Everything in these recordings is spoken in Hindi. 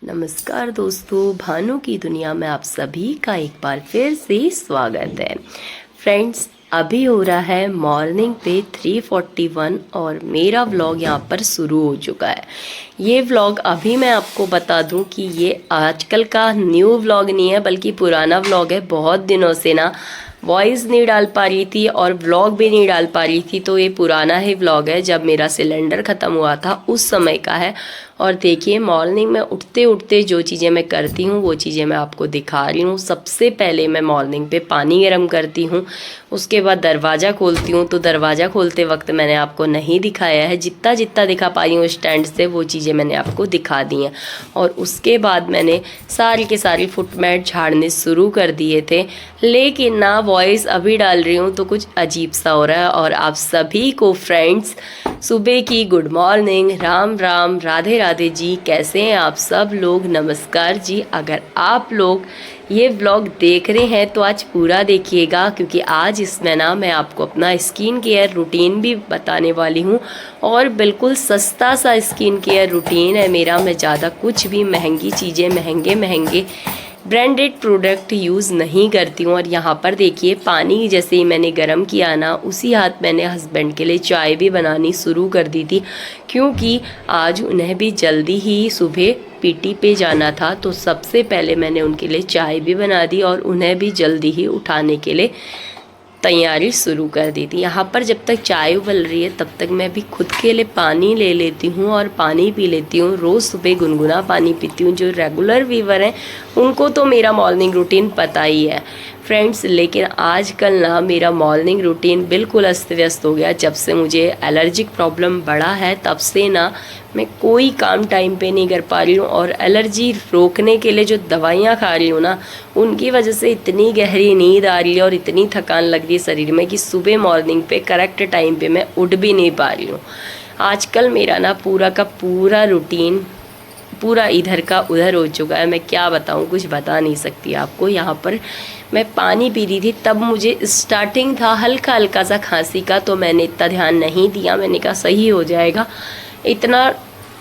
नमस्कार दोस्तों, भानु की दुनिया में आप सभी का एक बार फिर से स्वागत है। फ्रेंड्स, अभी हो रहा है मॉर्निंग पे 3:41 और मेरा व्लॉग यहाँ पर शुरू हो चुका है। ये व्लॉग अभी मैं आपको बता दूं कि ये आजकल का न्यू व्लॉग नहीं है बल्कि पुराना व्लॉग है। बहुत दिनों से ना वॉइस नहीं डाल पा रही थी और व्लॉग भी नहीं डाल पा रही थी, तो ये पुराना ही व्लॉग है, जब मेरा सिलेंडर ख़त्म हुआ था उस समय का है। और देखिए, मॉर्निंग में उठते उठते जो चीज़ें मैं करती हूँ वो चीज़ें मैं आपको दिखा रही हूँ। सबसे पहले मैं मॉर्निंग पे पानी गर्म करती हूँ, उसके बाद दरवाज़ा खोलती हूँ। तो दरवाज़ा खोलते वक्त मैंने आपको नहीं दिखाया है, जितना जितना दिखा पाई हूँ स्टैंड से वो चीज़ें मैंने आपको दिखा दी हैं। और उसके बाद मैंने सारी के सारी फुटमैट झाड़ने शुरू कर दिए थे, लेकिन ना वॉइस अभी डाल रही हूँ तो कुछ अजीब सा हो रहा है। और आप सभी को फ्रेंड्स सुबह की गुड मॉर्निंग, राम राम, राधे राधे जी। कैसे हैं आप सब लोग? नमस्कार जी। अगर आप लोग ये व्लॉग देख रहे हैं तो आज पूरा देखिएगा, क्योंकि आज इसमें ना मैं आपको अपना स्किन केयर रूटीन भी बताने वाली हूँ। और बिल्कुल सस्ता सा स्किन केयर रूटीन है मेरा। मैं ज़्यादा कुछ भी महंगी चीज़ें, महंगे ब्रांडेड प्रोडक्ट यूज़ नहीं करती हूँ। और यहाँ पर देखिए, पानी जैसे ही मैंने गर्म किया ना, उसी हाथ मैंने हस्बैंड के लिए चाय भी बनानी शुरू कर दी थी, क्योंकि आज उन्हें भी जल्दी ही सुबह पीटी पे जाना था। तो सबसे पहले मैंने उनके लिए चाय भी बना दी और उन्हें भी जल्दी ही उठाने के लिए तैयारी शुरू कर दी थी। यहाँ पर जब तक चाय उबल रही है तब तक मैं भी खुद के लिए पानी ले लेती हूँ और पानी पी लेती हूँ। रोज़ सुबह गुनगुना पानी पीती हूँ। जो रेगुलर व्यूवर हैं उनको तो मेरा मॉर्निंग रूटीन पता ही है फ्रेंड्स, लेकिन आजकल ना मेरा मॉर्निंग रूटीन बिल्कुल अस्त व्यस्त हो गया। जब से मुझे एलर्जिक प्रॉब्लम बढ़ा है तब से ना मैं कोई काम टाइम पे नहीं कर पा रही हूँ। और एलर्जी रोकने के लिए जो दवाइयाँ खा रही हूँ ना, उनकी वजह से इतनी गहरी नींद आ रही है और इतनी थकान लग रही है शरीर में कि सुबह मॉर्निंग पे करेक्ट टाइम पे मैं उठ भी नहीं पा रही हूँ। आजकल मेरा ना पूरा का पूरा रूटीन पूरा इधर का उधर हो चुका है। मैं क्या बताऊँ, कुछ बता नहीं सकती आपको। यहाँ पर मैं पानी पी रही थी, तब मुझे स्टार्टिंग था हल्का हल्का सा खांसी का, तो मैंने इतना ध्यान नहीं दिया। मैंने कहा सही हो जाएगा, इतना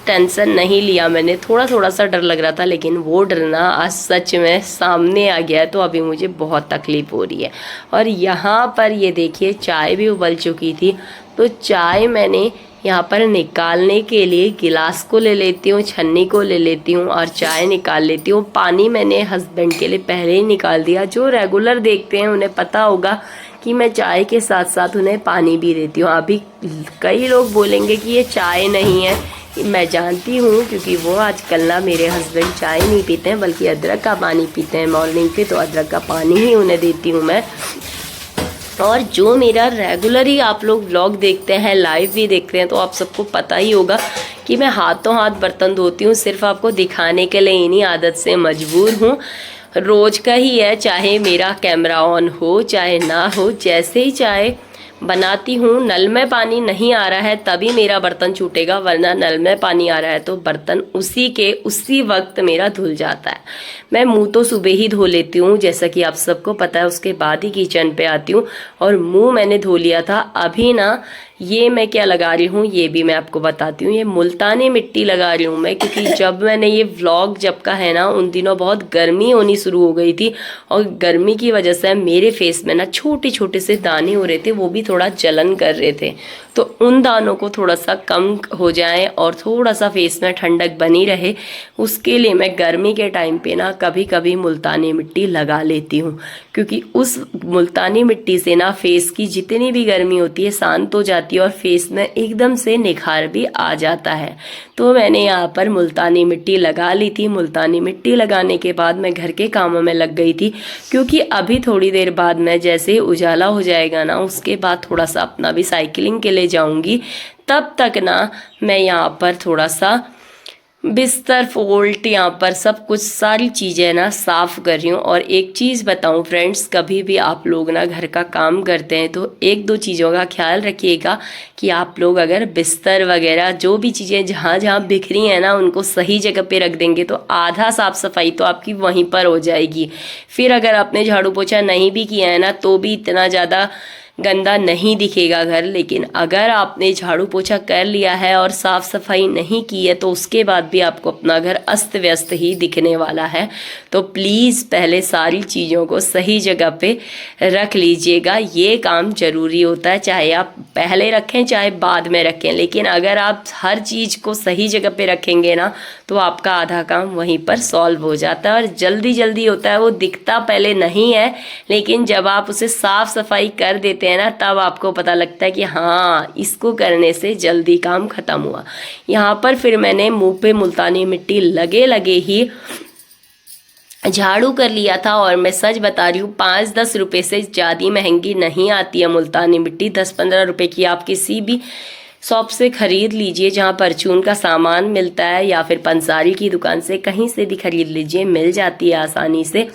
टेंशन नहीं लिया मैंने। थोड़ा थोड़ा सा डर लग रहा था, लेकिन वो डरना आज सच में सामने आ गया है, तो अभी मुझे बहुत तकलीफ़ हो रही है। और यहाँ पर ये देखिए, चाय भी उबल चुकी थी, तो चाय मैंने यहाँ पर निकालने के लिए गिलास को ले लेती हूँ, छन्नी को ले लेती हूँ और चाय निकाल लेती हूँ। पानी मैंने हस्बैंड के लिए पहले ही निकाल दिया। जो रेगुलर देखते हैं उन्हें पता होगा कि मैं चाय के साथ साथ उन्हें पानी भी देती हूँ। अभी कई लोग बोलेंगे कि ये चाय नहीं है, मैं जानती हूँ, क्योंकि वो आजकल ना मेरे हस्बैंड चाय नहीं पीते हैं बल्कि अदरक का पानी पीते हैं मॉर्निंग पे, तो अदरक का पानी ही उन्हें देती हूँ मैं। और जो मेरा रेगुलर ही आप लोग व्लॉग देखते हैं, लाइव भी देखते हैं, तो आप सबको पता ही होगा कि मैं हाथों हाथ बर्तन धोती हूँ। सिर्फ आपको दिखाने के लिए इन्हीं आदत से मजबूर हूँ। रोज का ही है, चाहे मेरा कैमरा ऑन हो चाहे ना हो। जैसे ही चाय बनाती हूँ, नल में पानी नहीं आ रहा है तभी मेरा बर्तन छूटेगा, वरना नल में पानी आ रहा है तो बर्तन उसी वक्त मेरा धुल जाता है। मैं मुंह तो सुबह ही धो लेती हूँ, जैसा कि आप सबको पता है, उसके बाद ही किचन पे आती हूँ। और मुंह मैंने धो लिया था। अभी ना ये मैं क्या लगा रही हूँ ये भी मैं आपको बताती हूँ। ये मुल्तानी मिट्टी लगा रही हूँ मैं, क्योंकि जब मैंने ये व्लॉग जब का है ना, उन दिनों बहुत गर्मी होनी शुरू हो गई थी और गर्मी की वजह से मेरे फेस में ना छोटे छोटे से दाने हो रहे थे, वो भी थोड़ा जलन कर रहे थे। तो उन दानों को थोड़ा सा कम हो जाए और थोड़ा सा फेस में ठंडक बनी रहे, उसके लिए मैं गर्मी के टाइम पे ना कभी कभी मुल्तानी मिट्टी लगा लेती हूँ, क्योंकि उस मुल्तानी मिट्टी से ना फेस की जितनी भी गर्मी होती है शांत हो जाती है और फेस में एकदम से निखार भी आ जाता है। तो मैंने यहाँ पर मुल्तानी मिट्टी लगा ली थी। मुल्तानी मिट्टी लगाने के बाद मैं घर के कामों में लग गई थी, क्योंकि अभी थोड़ी देर बाद मैं जैसे ही उजाला हो जाएगा ना, उसके बाद थोड़ा सा अपना भी साइकिलिंग के लिए जाऊंगी। तब तक ना मैं यहाँ पर थोड़ा सा बिस्तर फोल्ट, यहाँ पर सब कुछ सारी चीज़ें ना साफ़ कर रही हूँ। और एक चीज़ बताऊँ फ्रेंड्स, कभी भी आप लोग ना घर का काम करते हैं तो एक दो चीज़ों का ख्याल रखिएगा कि आप लोग अगर बिस्तर वगैरह जो भी चीज़ें जहाँ जहाँ बिखरी हैं ना, उनको सही जगह पे रख देंगे तो आधा साफ़ सफाई तो आपकी वहीं पर हो जाएगी। फिर अगर आपने झाड़ू पोछा नहीं भी किया है ना, तो भी इतना ज़्यादा गंदा नहीं दिखेगा घर। लेकिन अगर आपने झाड़ू पोछा कर लिया है और साफ़ सफाई नहीं की है तो उसके बाद भी आपको अपना घर अस्त व्यस्त ही दिखने वाला है। तो प्लीज़ पहले सारी चीज़ों को सही जगह पे रख लीजिएगा। ये काम ज़रूरी होता है, चाहे आप पहले रखें चाहे बाद में रखें, लेकिन अगर आप हर चीज़ को सही जगह पे रखेंगे ना तो आपका आधा काम वहीं पर सॉल्व हो जाता है। और जल्दी जल्दी होता है, वो दिखता पहले नहीं है, लेकिन जब आप उसे साफ सफाई कर देते हैं ना तब आपको पता लगता है कि हाँ, इसको करने से जल्दी काम खत्म हुआ। यहाँ पर फिर मैंने मुंह पे मुल्तानी मिट्टी लगे लगे ही झाड़ू कर लिया था। और मैं सच बता रही हूँ, 5-10 रुपये से ज़्यादा महंगी नहीं आती है मुल्तानी मिट्टी। 10-15 रुपये की आप किसी भी शॉप से ख़रीद लीजिए जहाँ परचून का सामान मिलता है, या फिर पंसारी की दुकान से कहीं से भी ख़रीद लीजिए, मिल जाती है आसानी से।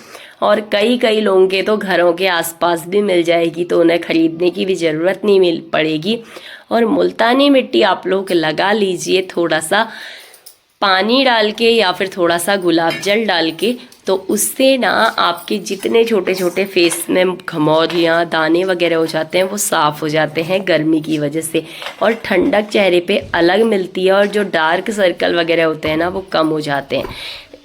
और कई लोगों के तो घरों के आसपास भी मिल जाएगी, तो उन्हें ख़रीदने की भी ज़रूरत नहीं मिल पड़ेगी। और मुल्तानी मिट्टी आप लोग लगा लीजिए थोड़ा सा पानी डाल के या फिर थोड़ा सा गुलाब जल डाल के, तो उससे ना आपके जितने छोटे छोटे फेस में घमौरियाँ दाने वगैरह हो जाते हैं वो साफ़ हो जाते हैं गर्मी की वजह से, और ठंडक चेहरे पे अलग मिलती है, और जो डार्क सर्कल वगैरह होते हैं ना वो कम हो जाते हैं।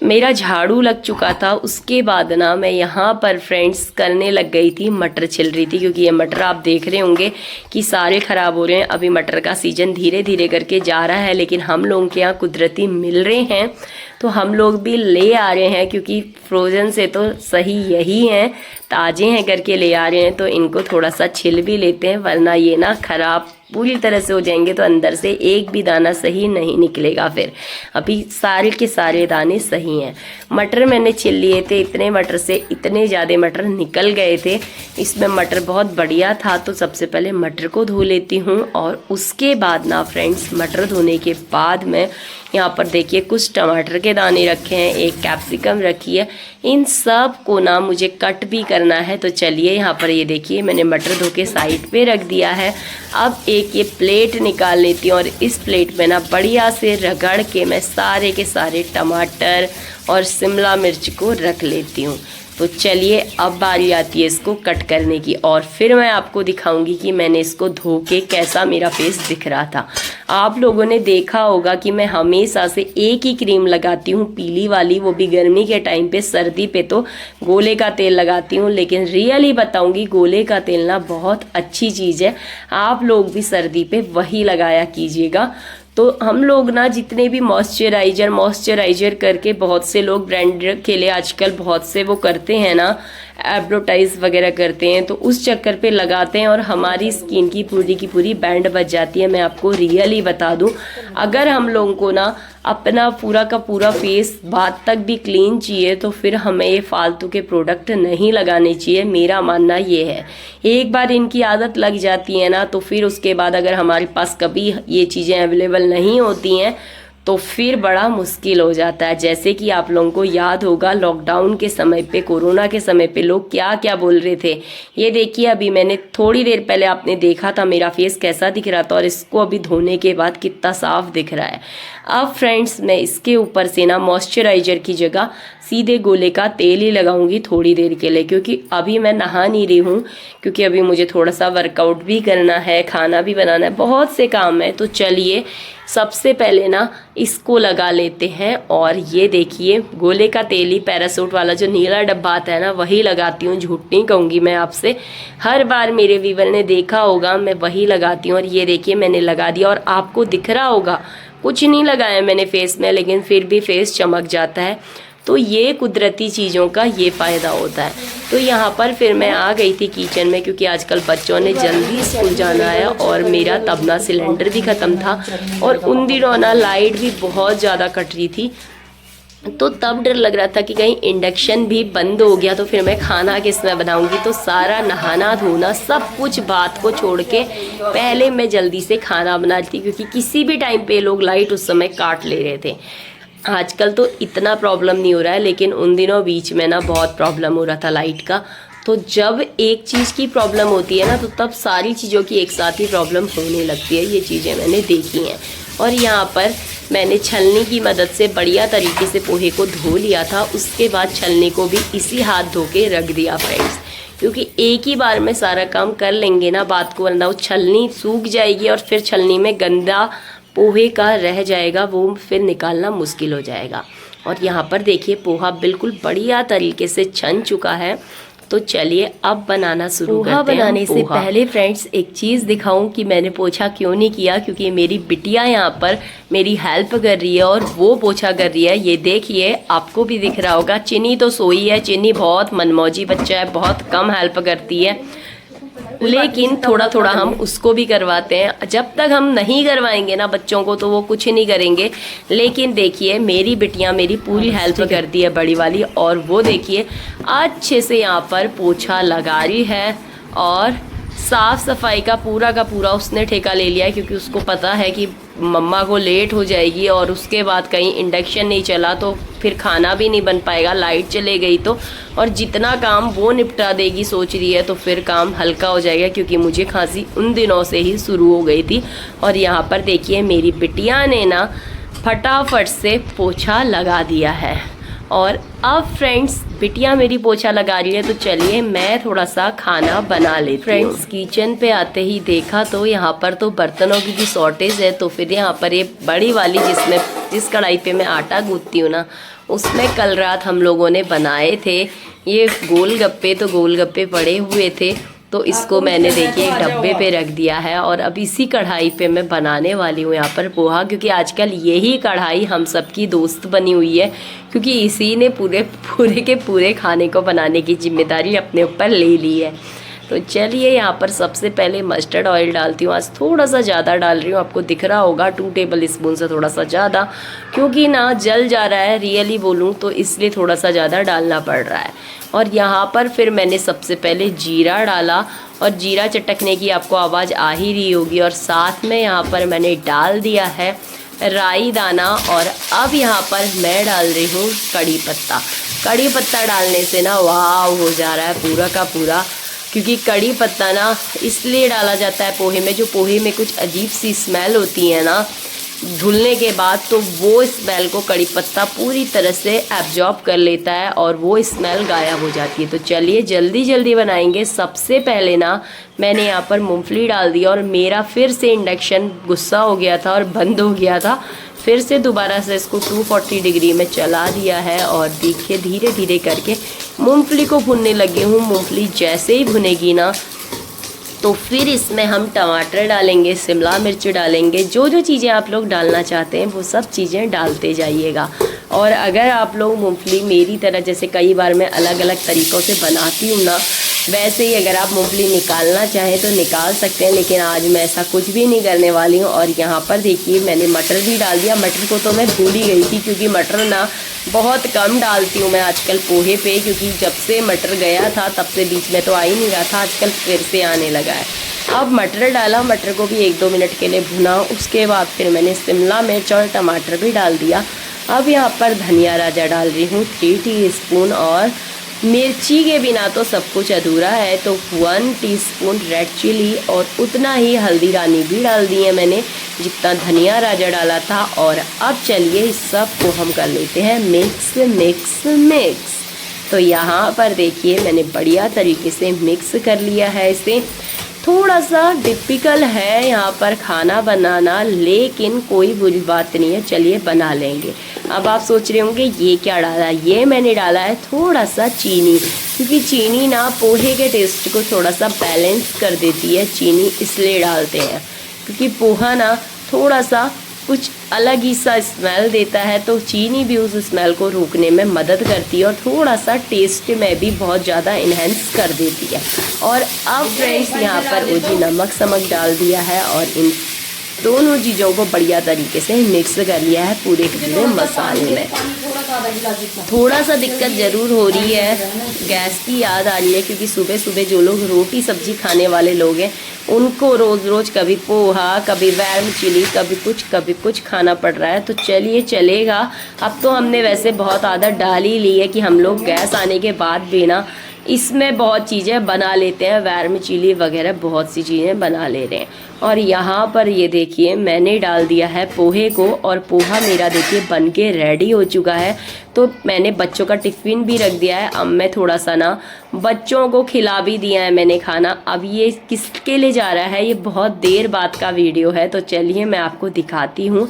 मेरा झाड़ू लग चुका था, उसके बाद ना मैं यहाँ पर फ्रेंड्स करने लग गई थी, मटर छिल रही थी। क्योंकि ये मटर आप देख रहे होंगे कि सारे ख़राब हो रहे हैं। अभी मटर का सीज़न धीरे धीरे करके जा रहा है, लेकिन हम लोगों के यहाँ कुदरती मिल रहे हैं तो हम लोग भी ले आ रहे हैं। क्योंकि फ्रोज़न से तो सही यही हैं, ताज़े हैं करके ले आ रहे हैं, तो इनको थोड़ा सा छिल भी लेते हैं, वरना ये ना ख़राब पूरी तरह से हो जाएंगे तो अंदर से एक भी दाना सही नहीं निकलेगा। फिर अभी सारे के सारे दाने सही हैं। मटर मैंने छिल लिए थे, इतने मटर से इतने ज़्यादा मटर निकल गए थे। इसमें मटर बहुत बढ़िया था, तो सबसे पहले मटर को धो लेती हूँ। और उसके बाद ना फ्रेंड्स, मटर धोने के बाद मैं यहाँ पर देखिए कुछ टमाटर के दाने रखे हैं, एक कैप्सिकम रखी है, इन सब को ना मुझे कट भी करना है। तो चलिए यहाँ पर ये देखिए मैंने मटर धो के साइड पे रख दिया है। अब एक ये प्लेट निकाल लेती हूँ, और इस प्लेट में ना बढ़िया से रगड़ के मैं सारे के सारे टमाटर और शिमला मिर्च को रख लेती हूँ। तो चलिए अब बारी आती है इसको कट करने की, और फिर मैं आपको दिखाऊंगी कि मैंने इसको धो के कैसा मेरा फेस दिख रहा था। आप लोगों ने देखा होगा कि मैं हमेशा से एक ही क्रीम लगाती हूँ, पीली वाली, वो भी गर्मी के टाइम पे। सर्दी पे तो गोले का तेल लगाती हूँ, लेकिन रियली बताऊंगी गोले का तेल ना बहुत अच्छी चीज़ है। आप लोग भी सर्दी पे वही लगाया कीजिएगा। तो हम लोग ना जितने भी मॉइस्चराइजर करके, बहुत से लोग ब्रांड के लिए आजकल बहुत से वो करते हैं ना, एडवर्टाइज वगैरह करते हैं, तो उस चक्कर पे लगाते हैं और हमारी स्किन की पूरी बैंड बच जाती है। मैं आपको रियली बता दूं, अगर हम लोगों को ना अपना पूरा का पूरा फेस बाद तक भी क्लीन चाहिए तो फिर हमें ये फालतू के प्रोडक्ट नहीं लगाने चाहिए। मेरा मानना ये है, एक बार इनकी आदत लग जाती है ना तो फिर उसके बाद अगर हमारे पास कभी ये चीज़ें अवेलेबल नहीं होती हैं तो फिर बड़ा मुश्किल हो जाता है। जैसे कि आप लोगों को याद होगा लॉकडाउन के समय पे, कोरोना के समय पे लोग क्या क्या बोल रहे थे। ये देखिए अभी मैंने थोड़ी देर पहले आपने देखा था मेरा फेस कैसा दिख रहा था, और इसको अभी धोने के बाद कितना साफ दिख रहा है। अब फ्रेंड्स मैं इसके ऊपर से ना मॉइस्चराइजर की जगह सीधे गोले का तेल ही लगाऊंगी थोड़ी देर के लिए, क्योंकि अभी मैं नहा नहीं रही हूँ, क्योंकि अभी मुझे थोड़ा सा वर्कआउट भी करना है, खाना भी बनाना है, बहुत से काम है। तो चलिए सबसे पहले ना इसको लगा लेते हैं। और ये देखिए गोले का तेल ही, पैरासूट वाला जो नीला डब्बा आता है ना, वही लगाती हूँ। झूठ नहीं कहूँगी मैं आपसे, हर बार मेरे व्यूअर ने देखा होगा मैं वही लगाती हूँ। और ये देखिए मैंने लगा दिया, और आपको दिख रहा होगा कुछ नहीं लगाया मैंने फेस में, लेकिन फिर भी फेस चमक जाता है। तो ये कुदरती चीज़ों का ये फ़ायदा होता है। तो यहाँ पर फिर मैं आ गई थी किचन में, क्योंकि आजकल बच्चों ने जल्दी स्कूल जाना है और मेरा तब ना सिलेंडर भी ख़त्म था, और उन दिनों ना लाइट भी बहुत ज़्यादा कट रही थी। तो तब डर लग रहा था कि कहीं इंडक्शन भी बंद हो गया तो फिर मैं खाना किस में बनाऊंगी। तो सारा नहाना धोना सब कुछ बात को छोड़ के पहले मैं जल्दी से खाना बनाती, क्योंकि किसी भी टाइम पे लोग लाइट उस समय काट ले रहे थे। आजकल तो इतना प्रॉब्लम नहीं हो रहा है, लेकिन उन दिनों बीच में ना बहुत प्रॉब्लम हो रहा था लाइट का। तो जब एक चीज़ की प्रॉब्लम होती है ना तो तब सारी चीज़ों की एक साथ ही प्रॉब्लम होने लगती है। ये चीज़ें मैंने देखी हैं। और यहाँ पर मैंने छलनी की मदद से बढ़िया तरीके से पोहे को धो लिया था। उसके बाद छलनी को भी इसी हाथ धो के रख दिया फ्रेंड्स, क्योंकि एक ही बार में सारा काम कर लेंगे ना बात को, वरना वो छलनी सूख जाएगी और फिर छलनी में गंदा पोहे का रह जाएगा, वो फिर निकालना मुश्किल हो जाएगा। और यहाँ पर देखिए पोहा बिल्कुल बढ़िया तरीके से छन चुका है। तो चलिए अब बनाना शुरू करते हैं। पोहा बनाने से पहले फ्रेंड्स एक चीज़ दिखाऊं कि मैंने पोछा क्यों नहीं किया, क्योंकि मेरी बिटिया यहाँ पर मेरी हेल्प कर रही है और वो पोछा कर रही है। ये देखिए, आपको भी दिख रहा होगा। चिन्नी तो सोई है, चिन्नी बहुत मनमौजी बच्चा है, बहुत कम हेल्प करती है, लेकिन थोड़ा थोड़ा हम उसको भी करवाते हैं। जब तक हम नहीं करवाएंगे ना बच्चों को तो वो कुछ नहीं करेंगे। लेकिन देखिए मेरी बिटियां मेरी पूरी हेल्प करती है, बड़ी वाली, और वो देखिए अच्छे से यहाँ पर पोछा लगा रही है और साफ़ सफाई का पूरा उसने ठेका ले लिया है, क्योंकि उसको पता है कि मम्मा को लेट हो जाएगी और उसके बाद कहीं इंडक्शन नहीं चला तो फिर खाना भी नहीं बन पाएगा, लाइट चले गई तो। और जितना काम वो निपटा देगी सोच रही है तो फिर काम हल्का हो जाएगा, क्योंकि मुझे खांसी उन दिनों से ही शुरू हो गई थी। और यहाँ पर देखिए मेरी बिटिया ने ना फटाफट से पोछा लगा दिया है। और अब फ्रेंड्स बिटिया मेरी पोछा लगा रही है तो चलिए मैं थोड़ा सा खाना बना लेती हूँ। फ्रेंड्स किचन पे आते ही देखा तो यहाँ पर तो बर्तनों की भी शॉर्टेज है, तो फिर यहाँ पर ये बड़ी वाली जिस कढ़ाई पे मैं आटा गूंथती हूँ ना, उसमें कल रात हम लोगों ने बनाए थे ये गोलगप्पे। तो गोलगप्पे पड़े हुए थे तो इसको मैंने देखिए एक डब्बे पे रख दिया है और अब इसी कढ़ाई पे मैं बनाने वाली हूँ यहाँ पर पोहा, क्योंकि आजकल यही कढ़ाई हम सबकी दोस्त बनी हुई है, क्योंकि इसी ने पूरे के पूरे खाने को बनाने की जिम्मेदारी अपने ऊपर ले ली है। तो चलिए यहाँ पर सबसे पहले मस्टर्ड ऑयल डालती हूँ। आज थोड़ा सा ज़्यादा डाल रही हूँ, आपको दिख रहा होगा 2 टेबल स्पून से थोड़ा सा ज़्यादा, क्योंकि ना जल जा रहा है रियली बोलूँ तो, इसलिए थोड़ा सा ज़्यादा डालना पड़ रहा है। और यहाँ पर फिर मैंने सबसे पहले जीरा डाला और जीरा चटकने की आपको आवाज़ आ ही रही होगी। और साथ में यहाँ पर मैंने डाल दिया है राई दाना। और अब यहाँ पर मैं डाल रही हूँ कड़ी पत्ता। कड़ी पत्ता डालने से ना वाह हो जा रहा है पूरा का पूरा, क्योंकि कड़ी पत्ता ना इसलिए डाला जाता है पोहे में, जो पोहे में कुछ अजीब सी स्मेल होती है ना धुलने के बाद, तो वो स्मेल को कड़ी पत्ता पूरी तरह से एब्जॉर्ब कर लेता है और वो स्मेल गायब हो जाती है। तो चलिए जल्दी जल्दी बनाएंगे। सबसे पहले ना मैंने यहाँ पर मूंगफली डाल दिया और मेरा फिर से इंडक्शन गुस्सा हो गया था और बंद हो गया था। फिर से दोबारा से इसको 240 डिग्री में चला दिया है और देखिए धीरे धीरे करके मूंगफली को भुनने लगी हूँ। मूंगफली जैसे ही भुनेगी ना तो फिर इसमें हम टमाटर डालेंगे, शिमला मिर्च डालेंगे, जो चीज़ें आप लोग डालना चाहते हैं वो सब चीज़ें डालते जाइएगा। और अगर आप लोग मूंगफली मेरी तरह जैसे कई बार मैं अलग अलग तरीक़ों से बनाती हूँ ना, वैसे ही अगर आप मूंगफली निकालना चाहें तो निकाल सकते हैं, लेकिन आज मैं ऐसा कुछ भी नहीं करने वाली हूँ। और यहाँ पर देखिए मैंने मटर भी डाल दिया। मटर को तो मैं भूल ही गई थी, क्योंकि मटर ना बहुत कम डालती हूँ मैं आजकल पोहे पे, क्योंकि जब से मटर गया था तब से बीच में तो आ ही नहीं रहा था, आजकल फिर से आने लगा है। अब मटर डाला, मटर को भी 1-2 मिनट के लिए भुना। उसके बाद फिर मैंने शिमला मिर्च और टमाटर भी डाल दिया। अब यहाँ पर धनिया राजा डाल रही हूँ 3 टीस्पून, और मिर्ची के बिना तो सब कुछ अधूरा है, तो 1 टीस्पून रेड चिली और उतना ही हल्दी रानी भी डाल दी है मैंने जितना धनिया राजा डाला था। और अब चलिए इस सब को हम कर लेते हैं मिक्स मिक्स मिक्स। तो यहाँ पर देखिए मैंने बढ़िया तरीके से मिक्स कर लिया है इसे। थोड़ा सा डिफ़िकल्ट है यहाँ पर खाना बनाना, लेकिन कोई बुरी बात नहीं है, चलिए बना लेंगे। अब आप सोच रहे होंगे ये क्या डाला, ये मैंने डाला है थोड़ा सा चीनी, क्योंकि चीनी ना पोहे के टेस्ट को थोड़ा सा बैलेंस कर देती है। चीनी इसलिए डालते हैं क्योंकि पोहा ना थोड़ा सा कुछ अलग ही सा स्मेल देता है, तो चीनी भी उस स्मेल को रोकने में मदद करती है और थोड़ा सा टेस्ट में भी बहुत ज़्यादा इन्हेंस कर देती है। और अब फ्रेंड्स यहाँ पर ओजी नमक समक डाल दिया है और इन दोनों चीज़ों को बढ़िया तरीके से मिक्स कर लिया है पूरे के पूरे मसाले में। थोड़ा सा दिक्कत ज़रूर हो रही है, गैस की याद आ रही है, क्योंकि सुबह सुबह जो लोग रोटी सब्जी खाने वाले लोग हैं उनको रोज़ रोज़ कभी पोहा, कभी वैर्म चिली, कभी कुछ खाना पड़ रहा है। तो चलिए चलेगा। अब तो हमने वैसे बहुत आदत डाल ही ली है कि हम लोग गैस आने के बाद भी ना इसमें बहुत चीज़ें बना लेते हैं, वर्मिसेली वगैरह बहुत सी चीज़ें बना ले रहे हैं। और यहाँ पर ये देखिए मैंने डाल दिया है पोहे को, और पोहा मेरा देखिए बन के रेडी हो चुका है। तो मैंने बच्चों का टिफ़िन भी रख दिया है। अब मैं थोड़ा सा ना बच्चों को खिला भी दिया है मैंने खाना। अब ये किसके लिए जा रहा है, ये बहुत देर बाद का वीडियो है, तो चलिए मैं आपको दिखाती हूँ।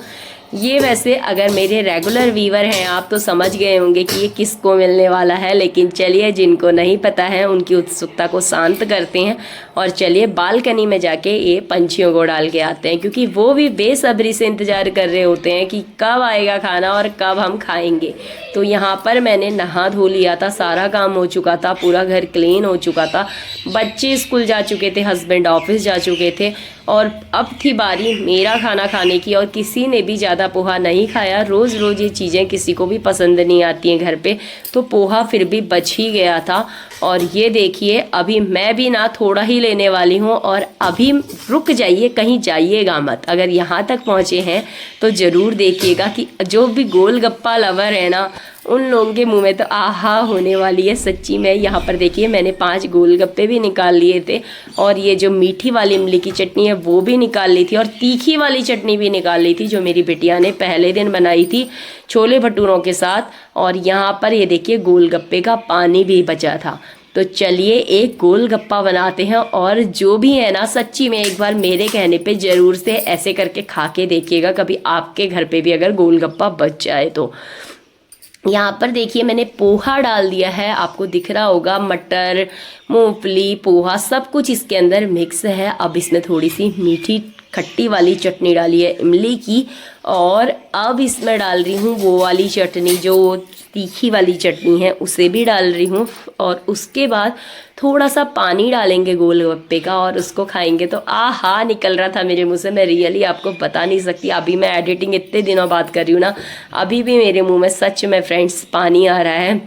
ये वैसे अगर मेरे रेगुलर व्यूअर हैं आप तो समझ गए होंगे कि ये किसको मिलने वाला है, लेकिन चलिए जिनको नहीं पता है उनकी उत्सुकता को शांत करते हैं और चलिए बालकनी में जाके ये पंछियों को डाल के आते हैं, क्योंकि वो भी बेसब्री से इंतज़ार कर रहे होते हैं कि कब आएगा खाना और कब हम खाएंगे। तो यहाँ पर मैंने नहा धो लिया था, सारा काम हो चुका था, पूरा घर क्लीन हो चुका था, बच्चे स्कूल जा चुके थे, हस्बैंड ऑफिस जा चुके थे, और अब थी बारी मेरा खाना खाने की। और किसी ने भी ज़्यादा पोहा नहीं खाया। रोज़ रोज़ ये चीज़ें किसी को भी पसंद नहीं आती हैं घर पे, तो पोहा फिर भी बच ही गया था। और ये देखिए अभी मैं भी ना थोड़ा ही लेने वाली हूँ, और अभी रुक जाइए, कहीं जाइएगा मत। अगर यहाँ तक पहुँचे हैं तो ज़रूर देखिएगा कि जो भी गोलगप्पा लवर है ना, उन लोगों के मुंह में तो आहा होने वाली है सच्ची में। यहाँ पर देखिए मैंने 5 गोलगप्पे भी निकाल लिए थे, और ये जो मीठी वाली इमली की चटनी है वो भी निकाल ली थी, और तीखी वाली चटनी भी निकाल ली थी जो मेरी बिटिया ने पहले दिन बनाई थी छोले भटूरों के साथ। और यहाँ पर ये देखिए गोलगप्पे का पानी भी बचा था। तो चलिए एक गोलगप्पा बनाते हैं, और जो भी है ना सच्ची में एक बार मेरे कहने पे ज़रूर से ऐसे करके खा के देखिएगा, कभी आपके घर पे भी अगर गोलगप्पा बच जाए तो। यहाँ पर देखिए मैंने पोहा डाल दिया है, आपको दिख रहा होगा, मटर, मूंगफली, पोहा सब कुछ इसके अंदर मिक्स है। अब इसमें थोड़ी सी मीठी खट्टी वाली चटनी डाली है इमली की, और अब इसमें डाल रही हूँ वो वाली चटनी जो तीखी वाली चटनी है, उसे भी डाल रही हूँ। और उसके बाद थोड़ा सा पानी डालेंगे गोलगप्पे का, और उसको खाएंगे तो आहा निकल रहा था मेरे मुंह से, मैं रियली आपको बता नहीं सकती। अभी मैं एडिटिंग इतने दिनों बाद कर रही हूँ ना, अभी भी मेरे मुंह में सच में फ्रेंड्स पानी आ रहा है,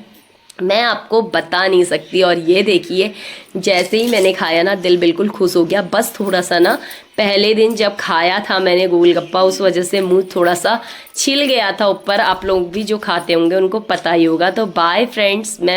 मैं आपको बता नहीं सकती। और ये देखिए जैसे ही मैंने खाया ना दिल बिल्कुल खुश हो गया। बस थोड़ा सा ना पहले दिन जब खाया था मैंने गोलगप्पा, उस वजह से मुंह थोड़ा सा छिल गया था ऊपर। आप लोग भी जो खाते होंगे उनको पता ही होगा। तो बाय फ्रेंड्स, मैं